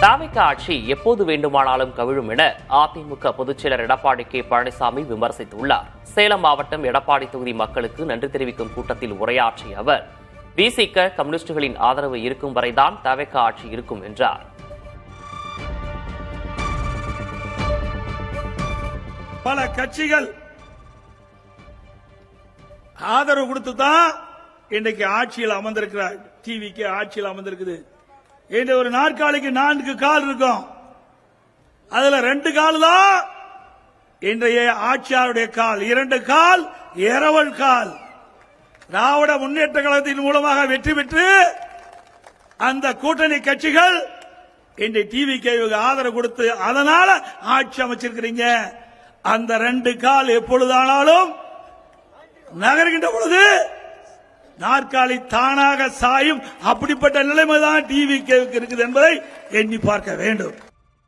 தாவேகா ஆட்சி எப்போது வேண்டுமானாலும் கவிழும் என அதிமுக பொதுச்செயலர் எடப்பாடி கே பழனிசாமி விமர்சித்துள்ளார். சேலம் மாவட்டம் எடப்பாடி தொகுதி மக்களுக்கு நன்றி தெரிவிக்கும் கூட்டத்தில் உரையாற்றிய அவர், விசிக கம்யூனிஸ்டுகளின் ஆதரவு இருக்கும் வரைதான் தாவேகா ஆட்சி இருக்கும் என்றார். பல கட்சிகள் ஆதரவு கொடுத்துதான் இன்றைக்கு ஆட்சியில் அமர்ந்திருக்கிறார். டிவிக்கு ஆட்சியில் அமர்ந்திருக்குது. இந்த ஒரு நாற்காலிக்கு 4 கால் இருக்கும். அதுல 2 கால் தான் இன்றைய ஆட்சியாளருடைய கால், 2 கால் இரவல் கால். திராவிட முன்னேற்ற கழகத்தின் மூலமாக வெற்றி பெற்று அந்த கூட்டணி கட்சிகள் இன்றைய டிவிக்கு ஆதரவு கொடுத்து அதனால ஆட்சி அமைச்சிருக்கிறீங்க. அந்த 2 கால் எப்பொழுதானாலும் நகர்கின்ற பொழுது நாற்காலி தானாக சாயும். அப்படிப்பட்ட நிலைமைதான் டிவி இருக்குது என்பதை எண்ணி பார்க்க வேண்டும்.